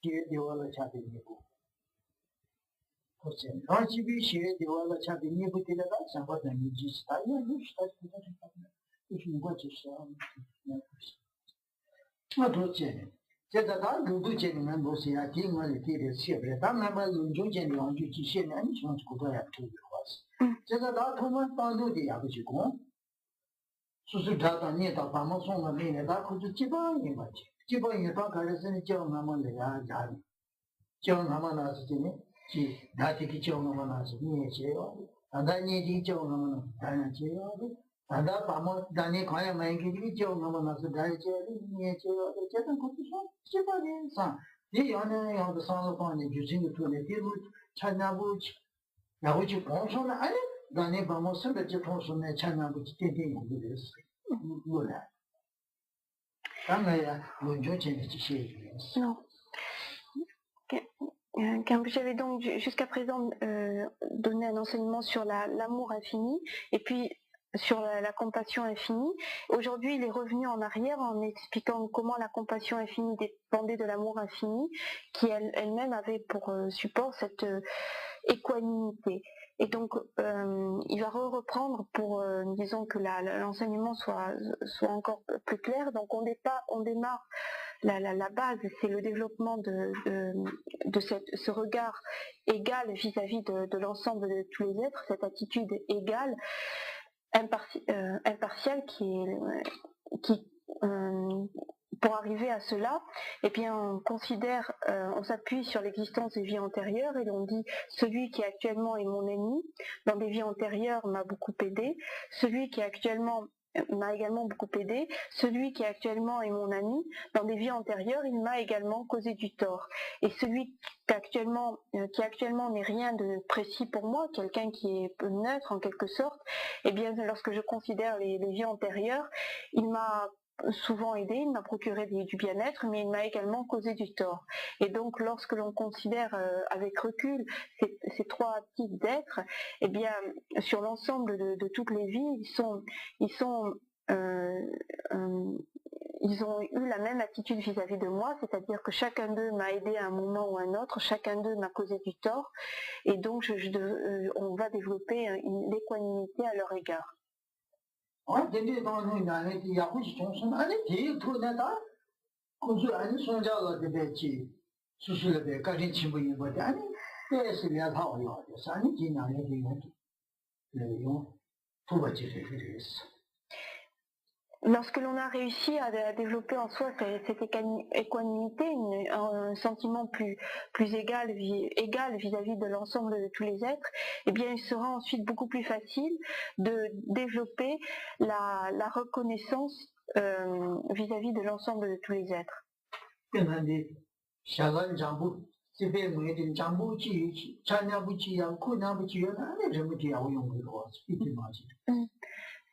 시에 대화를 차대니고 그렇지 한시비 시에 대화를 차대니고 되다가 상관이 지스타야 누스타 무슨 거지 아 그렇지 제가 다 누구제는 뭐시야 딩을 뒤에 시에 담나만 눈중제는 왕주 지시는 좀 고도야 두고 왔어 제가 다 통한 방도디 아버지고 수술하다 니다 방송을 내가 그저 지방이 맞지 지방이 다 가르치는 점 나만이야 야 점 나만아서지니 지 나한테 점 나만아서 니에요 안다니 점 나만 다니지요 안다 방송 다니 가야 많이 점 나만아서 다니지 니에요 제가 그것도 지방에서 이 연애하고 상관이 주진이 돈에 비로 찾나고 야고지 공소는 아니 나네 방송을 저 통소에 찾나고 되게 모르겠어 voilà. Non. J'avais donc jusqu'à présent donné un enseignement sur l'amour infini et puis sur la compassion infinie. Aujourd'hui, il est revenu en arrière en expliquant comment la compassion infinie dépendait de l'amour infini, qui elle-même avait pour support cette équanimité. Et donc, il va reprendre pour, disons que l'enseignement soit encore plus clair. Donc, on démarre la base, c'est le développement de ce regard égal vis-à-vis de l'ensemble de tous les êtres, cette attitude égale, impartiale pour arriver à cela, eh bien, on s'appuie sur l'existence des vies antérieures et l'on dit celui qui actuellement est mon ennemi, dans des vies antérieures m'a beaucoup aidé, celui qui actuellement m'a également beaucoup aidé, celui qui actuellement est mon ami, dans des vies antérieures, il m'a également causé du tort. Et celui qui actuellement n'est rien de précis pour moi, quelqu'un qui est neutre en quelque sorte, eh bien, lorsque je considère les vies antérieures, il m'a souvent aidé, il m'a procuré du bien-être, mais il m'a également causé du tort. Et donc, lorsque l'on considère avec recul ces trois types d'êtres, eh bien, sur l'ensemble de toutes les vies, ils ont eu la même attitude vis-à-vis de moi, c'est-à-dire que chacun d'eux m'a aidé à un moment ou à un autre, chacun d'eux m'a causé du tort, et donc on va développer l'équanimité à leur égard. Lorsque l'on a réussi à développer en soi cette équanimité, un sentiment plus égal vis-à-vis de l'ensemble de tous les êtres, eh bien il sera ensuite beaucoup plus facile de développer la reconnaissance vis-à-vis de l'ensemble de tous les êtres.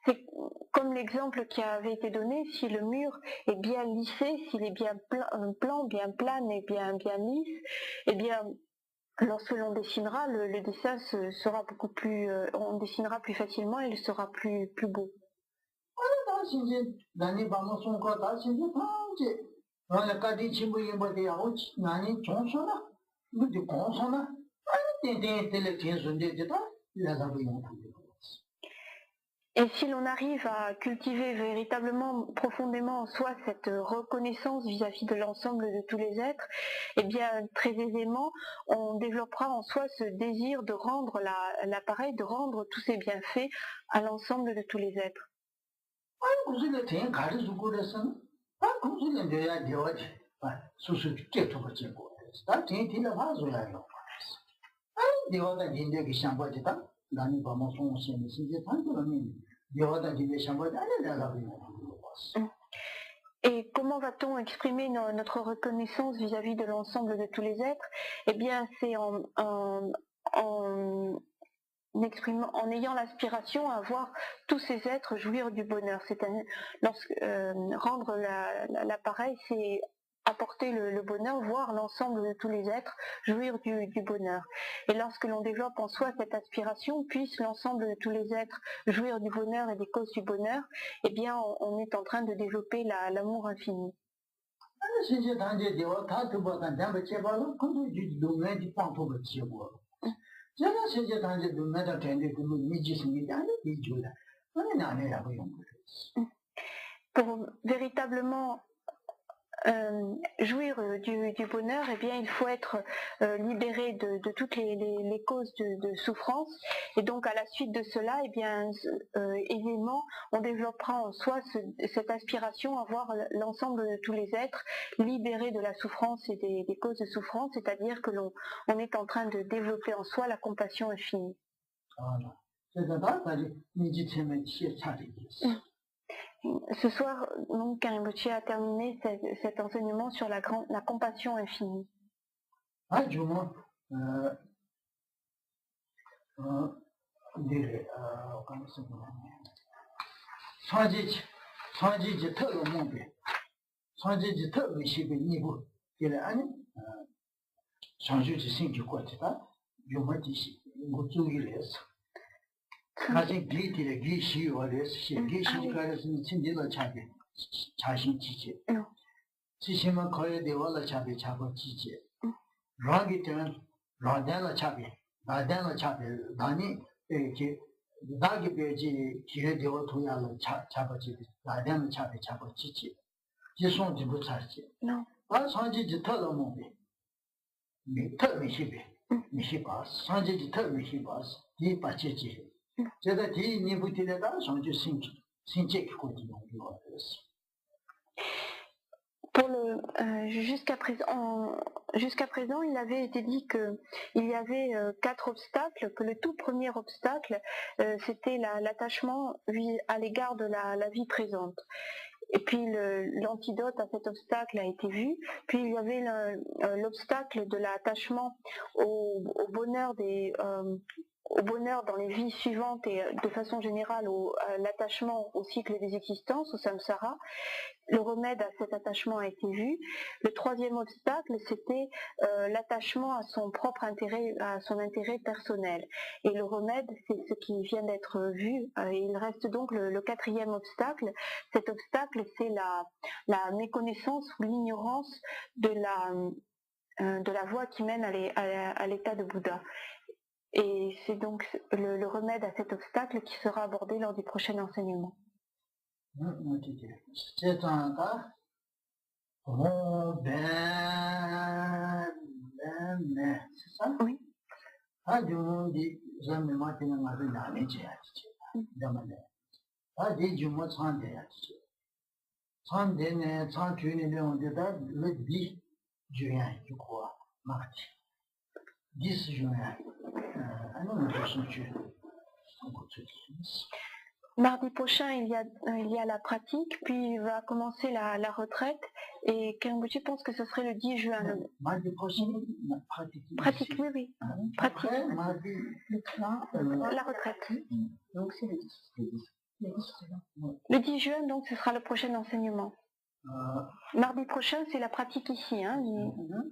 C'est comme l'exemple qui avait été donné, si le mur est bien lissé, s'il est bien plan, bien plane et bien lisse, eh bien, lorsque l'on dessinera, le dessin sera beaucoup plus, on dessinera plus facilement et il sera plus beau. Et si l'on arrive à cultiver véritablement, profondément en soi cette reconnaissance vis-à-vis de l'ensemble de tous les êtres, eh bien très aisément, on développera en soi ce désir de rendre l'appareil, de rendre tous ces bienfaits à l'ensemble de tous les êtres. Et comment va-t-on exprimer notre reconnaissance vis-à-vis de l'ensemble de tous les êtres? Eh bien, c'est en ayant l'aspiration à voir tous ces êtres jouir du bonheur. C'est-à-dire, rendre l'appareil, c'est apporter le bonheur, voir l'ensemble de tous les êtres jouir du bonheur. Et lorsque l'on développe en soi cette aspiration, puisse l'ensemble de tous les êtres jouir du bonheur et des causes du bonheur, eh bien on est en train de développer l'amour infini. 신체 단계되어 다트보다 담배 제발로 근데 동네지 빵토가 지고 제가 신체 단계 동네다 된데 그 미지승이 아니 비주다 아니 나네라고 용 Pour véritablement jouir du bonheur, eh bien, il faut être libéré de toutes les causes de souffrance. Et donc, à la suite de cela, eh bien, aisément, on développera en soi cette aspiration à voir l'ensemble de tous les êtres libérés de la souffrance et des causes de souffrance, c'est-à-dire que on est en train de développer en soi la compassion infinie. Ce soir, donc, Karimbochi a terminé cet enseignement sur la compassion infinie. 가진 기티의 기시와레스 기시가레스 친디가 차게 자신 지지 지심은 거에 대화를 차게 잡아 지지 라기 때는 라단을 차게 라단을 차게 나니 이렇게 나기 배지 기회 대화 통야를 잡아 지지 라단을 차게 잡아 지지 지송지 못 차지 아 산지지 털어 먹게 미터 미시베 미시바 산지지 털 미시바 이 빠지지 Pour jusqu'à présent, il avait été dit que il y avait 4 obstacles, que le tout premier obstacle, c'était l'attachement à l'égard de la vie présente. Et puis l'antidote à cet obstacle a été vu. Puis il y avait l'obstacle de l'attachement au bonheur au bonheur dans les vies suivantes et de façon générale l'attachement au cycle des existences, au samsara. Le remède à cet attachement a été vu. Le troisième obstacle, c'était l'attachement à son propre intérêt, à son intérêt personnel. Et le remède, c'est ce qui vient d'être vu. Il reste donc le quatrième obstacle. Cet obstacle, c'est la méconnaissance ou l'ignorance de la voie qui mène à l'état de Bouddha. Et c'est donc le remède à cet obstacle qui sera abordé lors du prochain enseignement. C'est ça? Oui. Mardi prochain, il y a la pratique, puis il va commencer la retraite, et Karimbochi pense que ce serait le 10 juin. Mardi prochain, pratique, oui. Pratique. Mardi, la retraite. Donc c'est le 10. Le 10 juin, donc, ce sera le prochain enseignement. Mardi prochain, c'est la pratique ici, hein,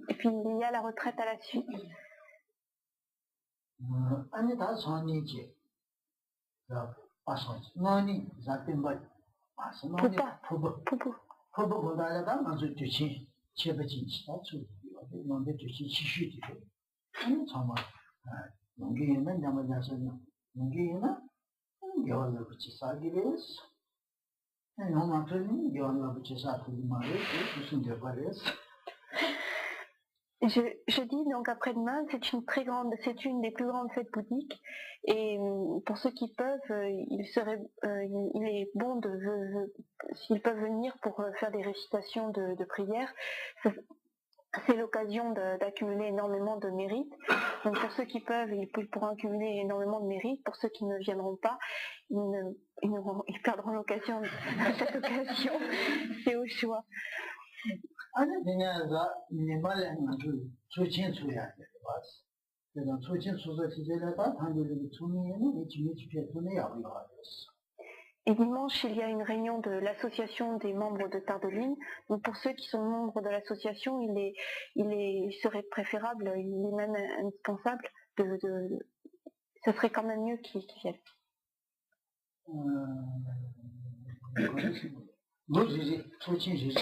et puis il y a la retraite à la suite. Je dis donc après-demain, c'est une des plus grandes fêtes bouddhiques, et pour ceux qui peuvent, il est bon s'ils peuvent venir pour faire des récitations de prières. C'est l'occasion d'accumuler énormément de mérites. Donc pour ceux qui peuvent, ils pourront accumuler énormément de mérites. Pour ceux qui ne viendront pas, ils perdront l'occasion. Cette occasion, c'est au choix. Et dimanche, il y a une réunion de l'association des membres de Tardeline. Donc pour ceux qui sont membres de l'association, il serait préférable, il est même indispensable ce serait quand même mieux qu'ils viennent. 노지지 초진지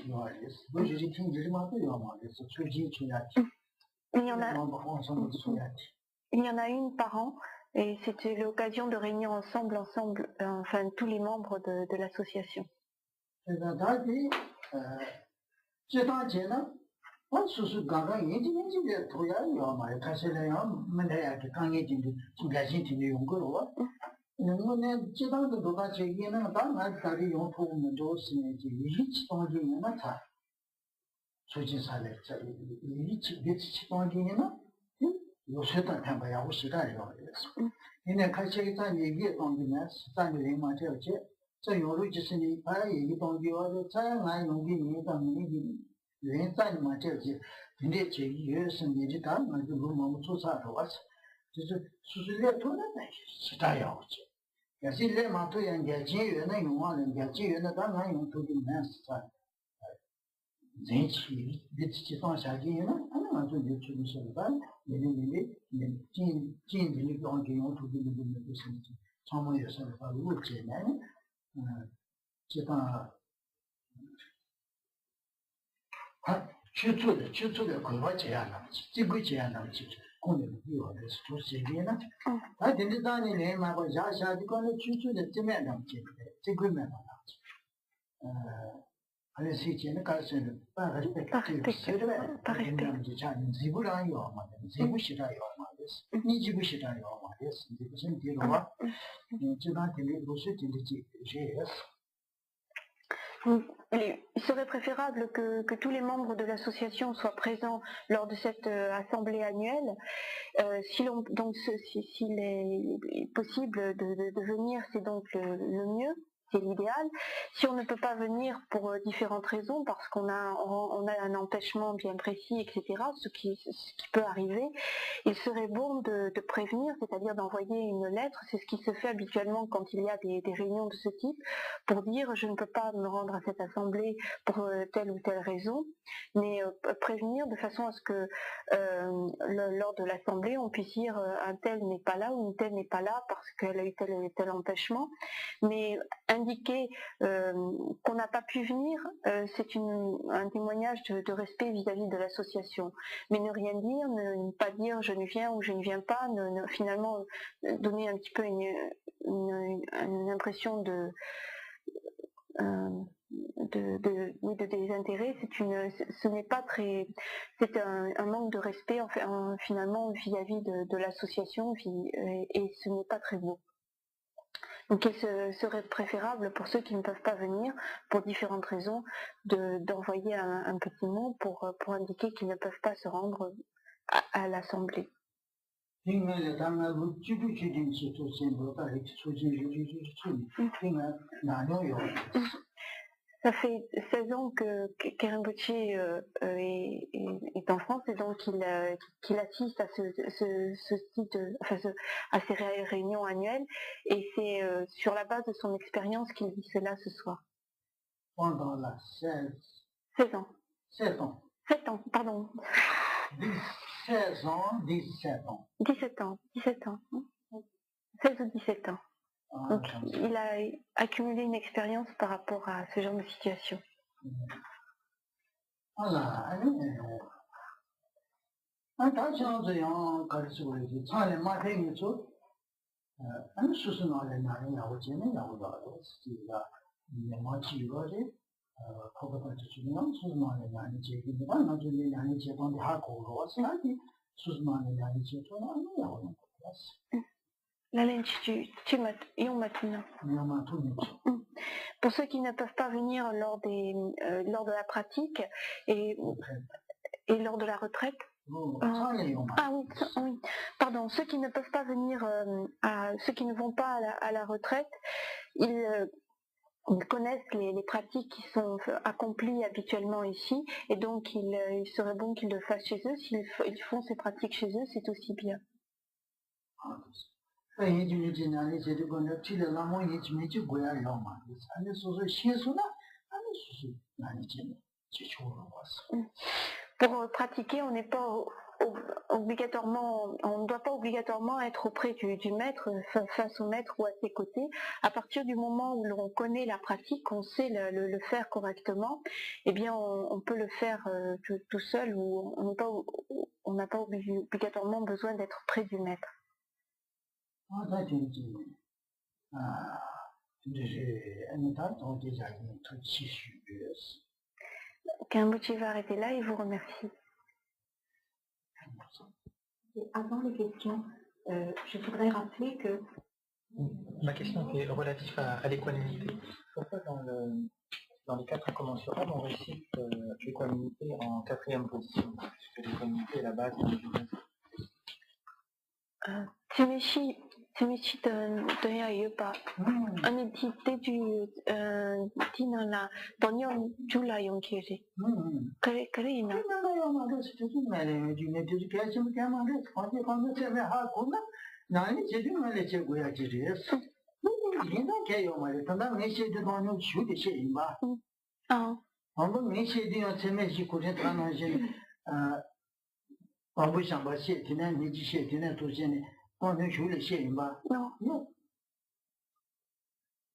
요아레스 노지지 팅지 마도 요아레스 초진 초야티 Il y en a, il y en a une par an et c'était l'occasion de réunir ensemble, enfin tous les membres de l'association. 다디 제단제나 수수 가가 인지인지에 도야요 말 사실은 문제야게 강해진데 중간신팀이 용거로 너는 제단도 도가 제기는 다만 다리 용토는 좋으시지 이치 동기는 다 조진사를 이치 비치 동기는 요새다 담아야 오시다요 그래서 얘네 같이 다 얘기해 동기는 스타일이 맞죠这有路就是你把一个东西或者这样来用给你当你的原在嘛这些，你的这越是你的当然就我们做啥的话是，就是来多的那些是这样子，也是来嘛对人家节约的用啊，人家节约的当然用都给难是啥，人气你自己放下去呢，俺就就出去说了，你进你光给用途的那个什么，常常也是把路艰难。这个去做的规划这样的，这个这样的去供应有的是做这边呢。等你当年来嘛，我下就讲你去做的这面上去，这个面上去。还有谁讲的搞什么？把个这个谁的呗？就讲你几不让要嘛，几不是让要嘛的，你几不是让要嘛的，这个身体的话，这当天的不是真的这也是。Il serait préférable que tous les membres de l'association soient présents lors de cette assemblée annuelle. S'il est possible de venir, c'est donc le mieux. C'est l'idéal. Si on ne peut pas venir pour différentes raisons, parce qu'on a un empêchement bien précis, etc., ce qui peut arriver, il serait bon de prévenir, c'est-à-dire d'envoyer une lettre. C'est ce qui se fait habituellement quand il y a des réunions de ce type, pour dire je ne peux pas me rendre à cette assemblée pour telle ou telle raison, mais prévenir de façon à ce que lors de l'assemblée, on puisse dire un tel n'est pas là ou une telle n'est pas là parce qu'elle a eu tel et tel empêchement, mais indiquer qu'on n'a pas pu venir, c'est un témoignage de respect vis-à-vis de l'association. Mais ne rien dire, ne pas dire je ne viens ou je ne viens pas, finalement donner un petit peu une impression de désintérêt, ce n'est pas très, c'est un manque de respect finalement vis-à-vis de l'association et ce n'est pas très beau. Donc il serait préférable pour ceux qui ne peuvent pas venir, pour différentes raisons, d'envoyer un petit mot pour indiquer qu'ils ne peuvent pas se rendre à l'assemblée. Ça fait 16 ans que Kerinpoche est en France et donc qu'il assiste à ce type à ces réunions annuelles et c'est sur la base de son expérience qu'il dit cela ce soir. Pendant la 16 ans. 7 ans. 7 ans, pardon. 16 ans, 17 ans. 17 ans. 16 ou 17 ans. Donc, il a accumulé une expérience par rapport à ce genre de situation. Voilà. Pour ceux qui ne peuvent pas venir lors de la pratique et lors de la retraite, oui, pardon, ceux qui ne peuvent pas venir, ceux qui ne vont pas à la retraite, ils connaissent les pratiques qui sont accomplies habituellement ici et donc il serait bon qu'ils le fassent chez eux. S'ils font ces pratiques chez eux, c'est aussi bien. Pour pratiquer, on n'est pas obligatoirement, on ne doit pas obligatoirement être auprès du maître, face au maître ou à ses côtés. À partir du moment où l'on connaît la pratique, on sait le faire correctement, eh bien on peut le faire tout seul, ou on n'a pas obligatoirement besoin d'être près du maître. Kambuchi va arrêter là et vous remercie. Et avant les questions, je voudrais rappeler que... Ma question est relative à l'équanimité. Pourquoi dans les 4 incommensurables, on récite l'équanimité en 4e position, puisque l'équanimité est la base de l'équilibre. Timishi Toya Yupa, Anitite du Tinala, Tonyon Jula Yonkiri. Karina. Non.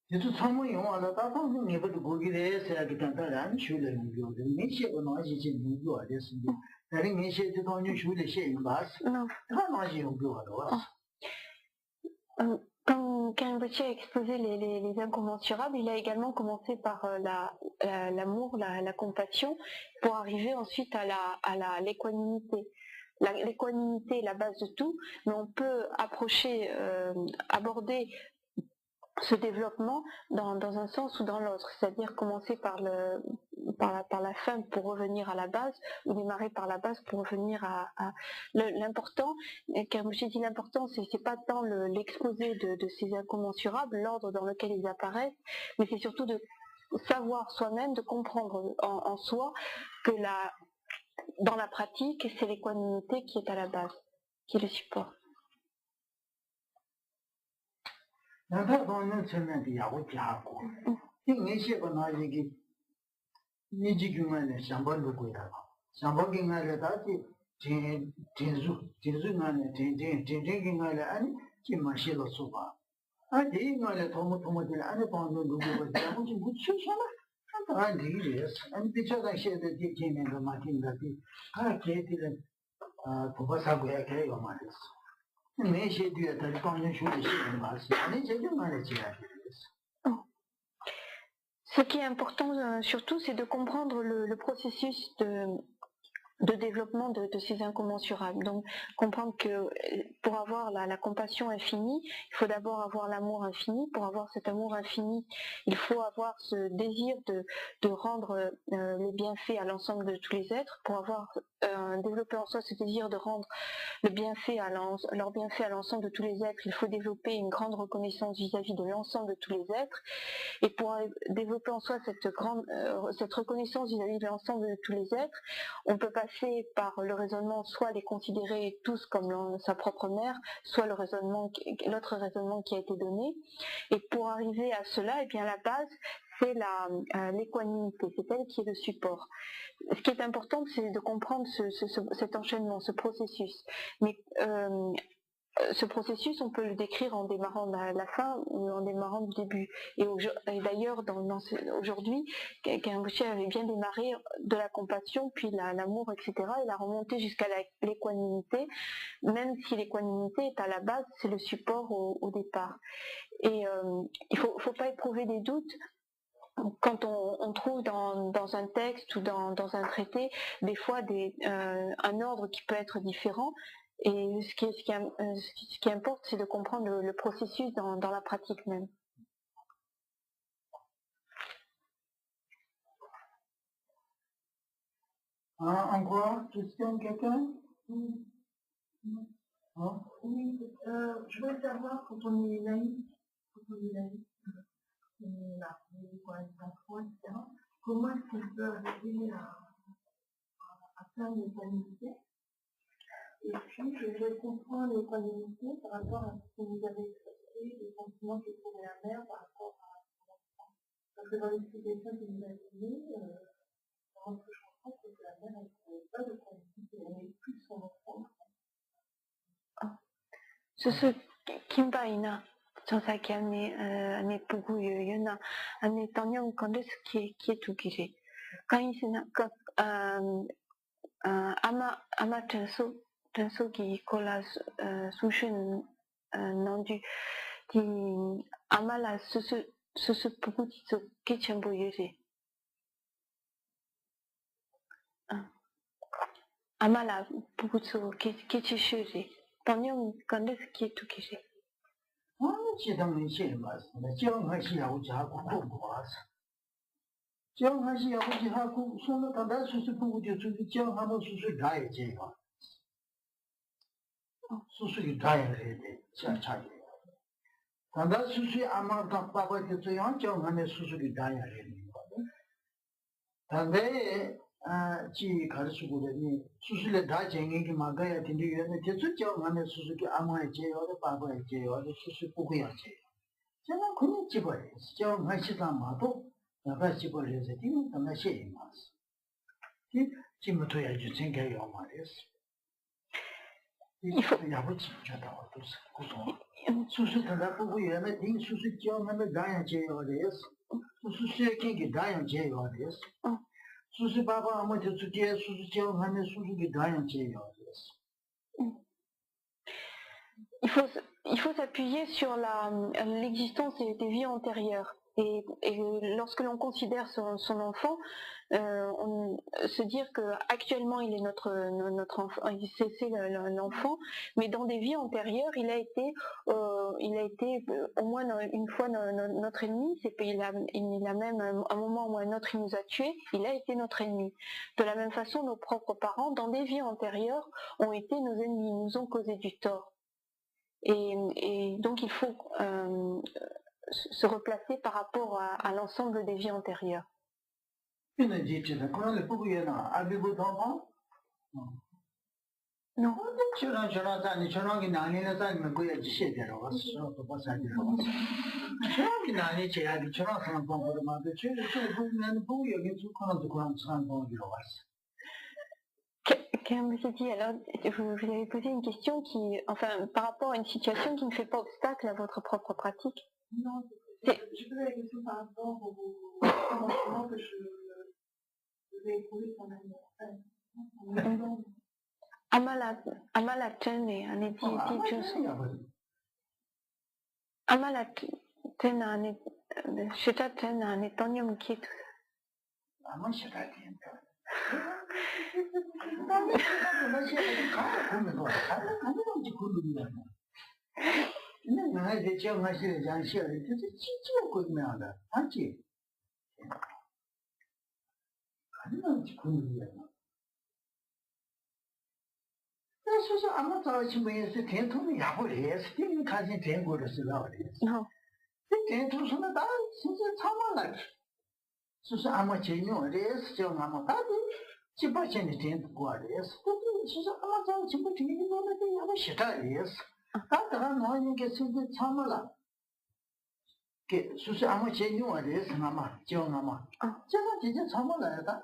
그래서 참모용하다 다방송 예배도 거기에 해야 되겠다라는 슈를 요즘 메시고 나지지 누구 알았습니다. 다른 메시도 돈이 슈를 시행 봤어. 다 나지 용도하러. Quand Kambuchi a exposé les incommensurables, il a également commencé par l'amour, la compassion, pour arriver ensuite à l'équanimité. L'équanimité est la base de tout, mais on peut aborder ce développement dans un sens ou dans l'autre, c'est-à-dire commencer par la fin pour revenir à la base, ou démarrer par la base pour revenir à l'important. Comme j'ai dit, l'important c'est pas tant l'exposé de ces incommensurables, l'ordre dans lequel ils apparaissent, mais c'est surtout de savoir soi-même, de comprendre en soi que dans la pratique, c'est l'équanimité qui est à la base, qui est le support. 나도 돈은 쓰면 야고 자고 이게시고 나지기 니지기만에 상반도 고야 상반경에 다지 진주만에 진진경에 아니 김마실로 수가 아니 이거에 도모도모들 안에 돈도 누구고 자고지 무츠셔나 아니 이래서 아니 비춰가 시에도 뒤에는 거 마틴다지 아 걔들은 도바사고야 걔가 말했어. Ce qui est important surtout, c'est de comprendre le processus de développement de ces incommensurables. Donc comprendre que pour avoir la compassion infinie, il faut d'abord avoir l'amour infini. Pour avoir cet amour infini, il faut avoir ce désir de rendre les bienfaits à l'ensemble de tous les êtres. Pour avoir développé en soi ce désir de rendre leur bienfait à l'ensemble de tous les êtres, il faut développer une grande reconnaissance vis-à-vis de l'ensemble de tous les êtres. Et pour développer en soi cette reconnaissance vis-à-vis de l'ensemble de tous les êtres, on peut passer par le raisonnement, soit les considérer tous comme sa propre mère, soit l'autre raisonnement qui a été donné. Et pour arriver à cela, eh bien la base, c'est l'équanimité, c'est elle qui est le support. Ce qui est important, c'est de comprendre cet enchaînement, ce processus. Mais ce processus, on peut le décrire en démarrant la fin ou en démarrant le début. Et d'ailleurs, aujourd'hui, Kambuchi avait bien démarré de la compassion, puis l'amour, etc. Il a remonté jusqu'à l'équanimité, même si l'équanimité est à la base, c'est le support au départ. Et il faut pas éprouver des doutes. Quand on trouve dans un texte ou dans un traité, des fois un ordre qui peut être différent. Et ce qui importe, c'est de comprendre le processus dans la pratique même. Encore, question, quelqu'un? Oui, je voulais savoir, quand on est laïque, on a foi, etc., comment est-ce qu'on peut arriver à faire l'équanimité? Et puis, je voulais comprendre l'équanimité par rapport à ce que vous avez expliqué, les sentiments que trouvait la mère par rapport à son enfant. Parce que dans l'explication que vous avez donnée, ce que je comprends, c'est que la mère, elle ne trouvait pas d'équanimité, elle n'aimait plus son enfant. 수수 김바이나 전사기 안에 보고 요나 안에 당연 건데 qui tout qui 가이스나 아마 전소 qui colla 수신 난주 qui 아마라 수수 보고 지속 개천보 요지 아마라 보고 저 개치슈지 당연 건데 qui tout qui记得没写嘛？那江还是要加苦瓜子，江还是要加苦，说了他那说是不就就是江还没说是啥也这个，说是个啥也来的，相差的。他那说是阿妈他爸爸就这样江还没说是个啥也来的，他那。जी घर सुबह ने सुसुले ढा जाएंगे कि माँ गया कि नहीं है कि तो जाओ हमें सुसु के आमा है जे और पापा है जे और सुसु पुगे है जे जब हम खुद चिपड़े जब हम ऐसे काम आतो तब ऐसे चिपड़े से तीन तब ऐसे ही मास कि चिम तो यार जो चेंगे यो हमारे ये या वो चिप जाता हो तो कुछ सुसु तब पुगे है मैं तीन सुसु जाओ हमें गाया जे और ये सुसु से क्या गाया जे और ये 수수 바바 아마 저쪽에 수수 제공하면 수수기 다양해요. Il faut s'appuyer sur l'existence des vies antérieures. Et lorsque l'on considère son enfant, se dire que actuellement il est notre enfant, c'est l'enfant, mais dans des vies antérieures, il a été au moins une fois notre ennemi. Il a même un moment où un autre il nous a tués, il a été notre ennemi. De la même façon, nos propres parents, dans des vies antérieures, ont été nos ennemis, nous ont causé du tort. Et donc il faut se replacer par rapport à l'ensemble des vies antérieures. Non. Alors, vous avez posé une question qui, enfin, par rapport à une situation qui ne fait pas obstacle à votre propre pratique. Non, je posais la question par rapport au commencement que je vais éprouver quand même. Amalatene aneti Amalatene anet shitatene anetonium kitu.那这江还是讲写的，这鬼么样的，安静，可能是困难的。但是说俺们早期没有是天土的也不来，是天看见天国的是老的。这天土说那当然是长嘛了，就是俺们金牛的是叫俺们大的7、8千的天土过的，是就是俺们早期没天的那个也不晓得的是。다들 뭐는 게 진짜 참을라. 그 수수 아무 제뉴어 돼서 아마 정아마. 제가 진짜 참을라다.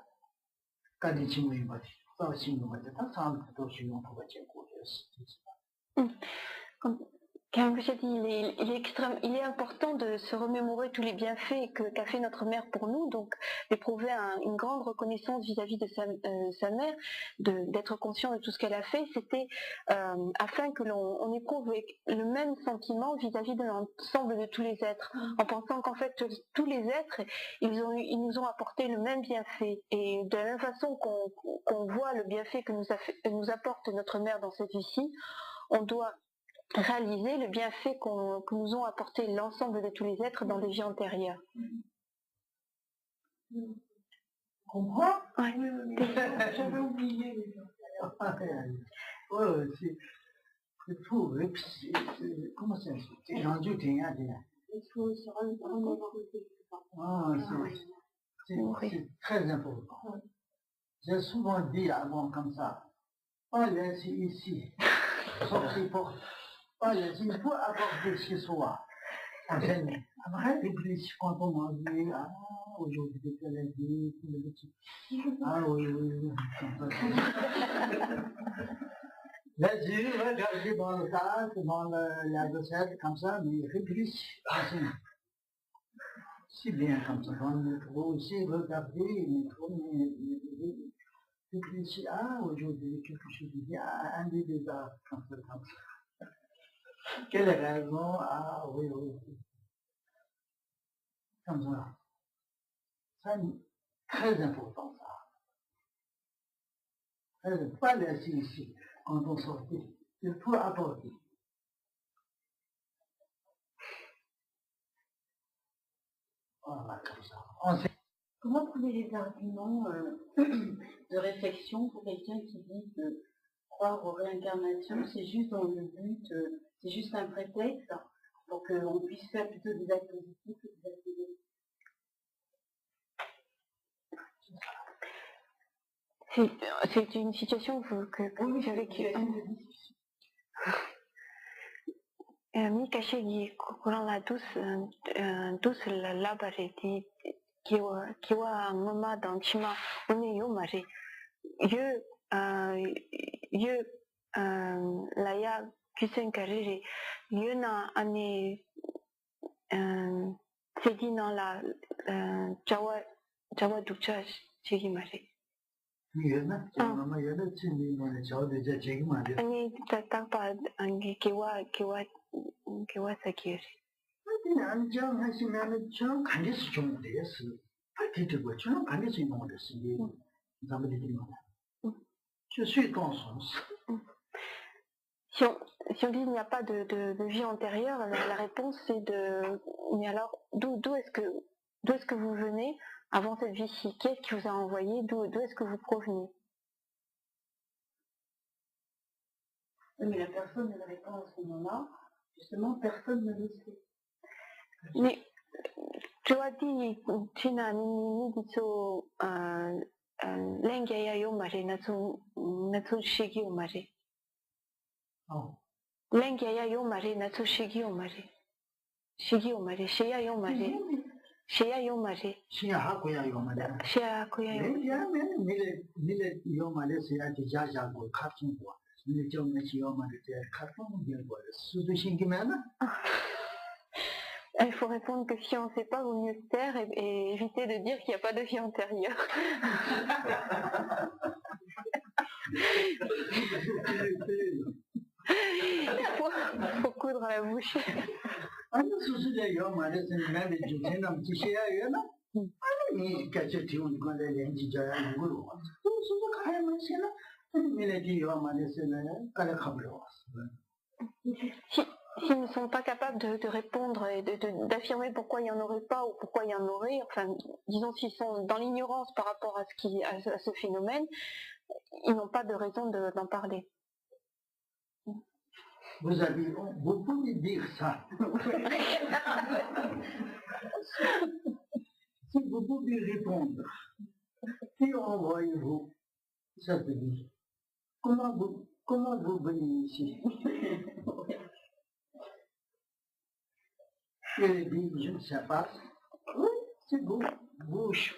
까지 친구이 맞지. 또 친구 맞지. 다 사람도 쉬운 거가 제고 됐어. Comme je dis, il est important de se remémorer tous les bienfaits qu'a fait notre mère pour nous, donc d'éprouver une grande reconnaissance vis-à-vis de sa mère, d'être conscient de tout ce qu'elle a fait. C'était afin que l'on éprouve le même sentiment vis-à-vis de l'ensemble de tous les êtres, en pensant qu'en fait tous les êtres, ils nous ont apporté le même bienfait. Et de la même façon qu'on voit le bienfait que nous apporte notre mère dans cette vie-ci, on doit réaliser le bienfait que nous ont apporté l'ensemble de tous les êtres dans des vies antérieures. Comprends? Oui. J'avais oublié les gens. C'est fou. Comment ça se fait? C'est rendu rien. Il faut se rendre c'est très important. J'ai souvent dit avant comme ça, pas laisser ici, sortir pour pas laisser, il faut apporter chez soi. Enfin, après, réfléchir quand on m'a dit, aujourd'hui, c'est la vie, oui. Vas-y, regardez dans le tas, dans la recette, comme ça, mais réfléchis. C'est bien comme ça. Dans le métro aussi, regardez le métro, mais réfléchis. Ah, aujourd'hui, quelque chose de bien, un des débats, comme ça, comme ça. Quelle raison? Ah, oui, oui. Comme ça. C'est très important, ça. Il ne faut pas laisser ici, quand on sortit. Il faut apporter. Voilà, comme ça. Comment trouver les arguments de réflexion pour quelqu'un qui dit que croire aux réincarnations, c'est juste dans le but, c'est juste un prétexte pour qu'on puisse faire plutôt des actes positifs que des actes négatifs? C'est une situation que j'ai vécue. Mi kashegi kurang tous la bari di kiwa ngoma dans chima one yo mari ye la ya kusen kariri ye na ane c'est dit dans la jawa ducha chigi mari Yena, mama yena chini mana chao de ja chegi ma de. ani tak pa angi kiwa sakiri. 안 장 하시면은 저 관계수 좀 돼서 파티도 저 관계수 있는 거 됐으니 잠들이 마. Je suis dans son. Si on dit qu'il n'y a pas de vie antérieure, la réponse c'est de. Mais alors, d'où est-ce que vous venez avant cette vie-ci? Qui est-ce qui vous a envoyé? D'où est-ce que vous provenez? Mais la personne ne répond à ce moment-là, justement, personne ne le sait. Mais tu as dit, China ni diso lengaya yo mare natsu shigi o mare. Oh. Lengaya yo mare natsu shigi o mare. Shigi o mare, sheya yo mare. Sheya yo mare. Sheya hakuya yo mare. Sheya hakuya yo. Mile yo mare sheya di jaja go katsun go. Mile jo me yo mare de katsun go. Sudu shingi mena. Il faut répondre que si on ne sait pas, vaut mieux se taire et éviter de dire qu'il n'y a pas de vie antérieure. Il faut coudre à la bouche. S'ils ne sont pas capables de répondre et d'affirmer pourquoi il n'y en aurait pas ou pourquoi il y en aurait, enfin, disons s'ils sont dans l'ignorance par rapport à ce phénomène, ils n'ont pas de raison d'en parler. Vous pouvez dire ça. Si vous pouvez répondre, qui envoyez-vous cette vie? Comment vous venez ici? Je dis, je ne sais pas. Oui, c'est beau, bouche.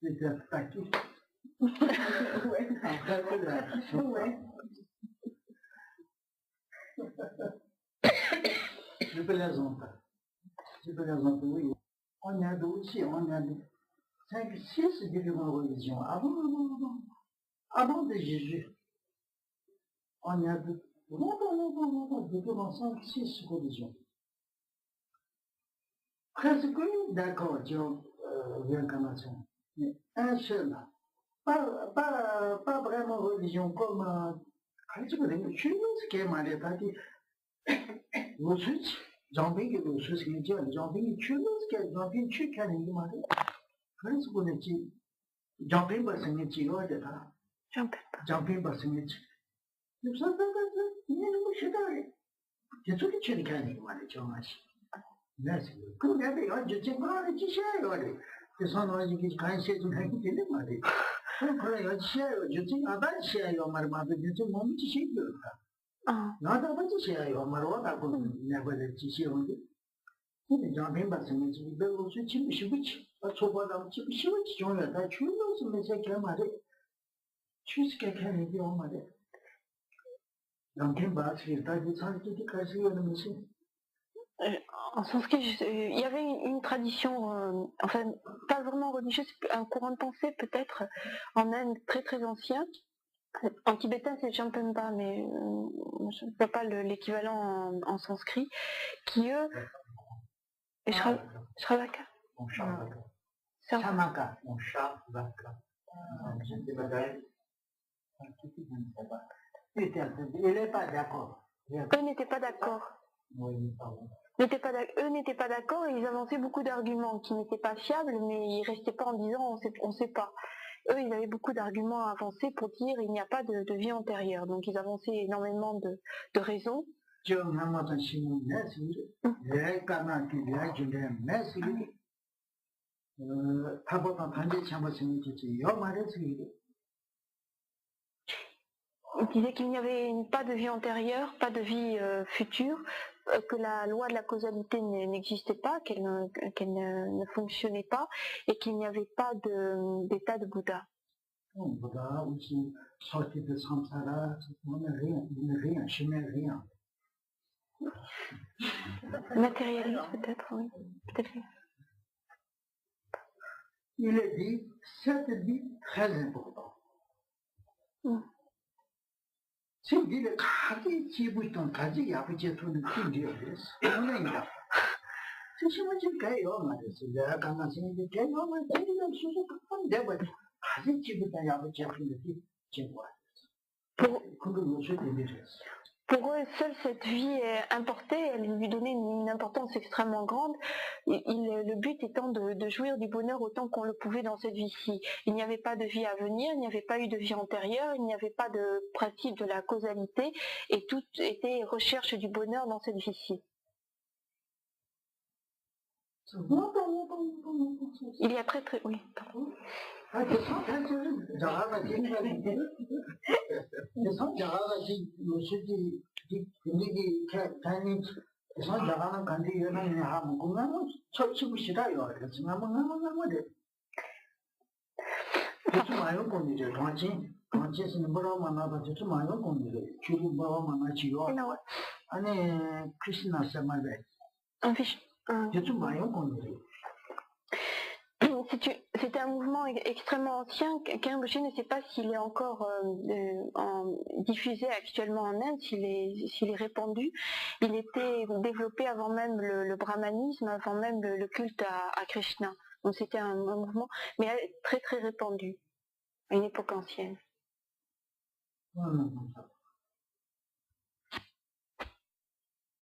C'est un paquet. Ouais, ouais. Je plaisante. Oui. On a aussi, on a 5, 6 différentes religions. Avant de Jésus, on a différents 5, 6 religions. Presque d'accord, réincarnation. Mais un seul, pas vraiment religion comme Jumping percentage. You sometimes you should die. You took a chin canning money, Jonas. That's good. Every other thing, to share already. The son was his kind said to hang in the money. I share, you think about share your mother, you think moment to shake you. Not about to share your mother, I could never let you share on it. The jumping percentage will go to which 초보다 쉬운 지종을 다 주는 것을 제가 말해 추스게 하는 게 말해 남편 바스를 다 이상하게 가시는 것이 En sanskrit, il y avait une tradition, enfin pas vraiment religieuse, un courant de pensée peut-être en Inde très très ancien. En tibétain c'est Champunpa, mais je ne vois pas l'équivalent en sanskrit, qui eux... Et Shravaka. Shamaka. Il n'est pas d'accord. Eux n'étaient pas d'accord. Eux n'étaient pas d'accord et ils avançaient beaucoup d'arguments qui n'étaient pas fiables, mais ils restaient pas en disant on sait pas. Eux, ils avaient beaucoup d'arguments à avancer pour dire il n'y a pas de vie antérieure. Donc ils avançaient énormément de raisons. Il disait qu'il n'y avait pas de vie antérieure, pas de vie future, que la loi de la causalité n'existait pas, qu'elle ne fonctionnait pas, et qu'il n'y avait pas d'état de Bouddha. Bouddha aussi sorti de samsara, rien, chemin rien. Matérialiste peut-être, oui. Peut-être. Il est dit, cette vie très importante. Si vous dites, 가지 지부던 가지 야부지 돈은 띵지였어. 오늘이다. 조심하지 가요 말이었어. 내가 강아지인데 개요 말 때리는 수수 한 대버. 가지 지부던 야부지 돈은 띵지였어. 그거 요새 되면서. Pour eux, seule cette vie importée, elle lui donnait une importance extrêmement grande. Le but étant de jouir du bonheur autant qu'on le pouvait dans cette vie-ci. Il n'y avait pas de vie à venir, il n'y avait pas eu de vie antérieure, il n'y avait pas de principe de la causalité, et tout était recherche du bonheur dans cette vie-ci. Il y a très très... Oui, pardon. C'était un mouvement extrêmement ancien. Khenpo ne sait pas s'il est encore diffusé actuellement en Inde, s'il est répandu. Il était développé avant même le brahmanisme, avant même le culte à Krishna. Donc c'était un mouvement, mais très très répandu, à une époque ancienne.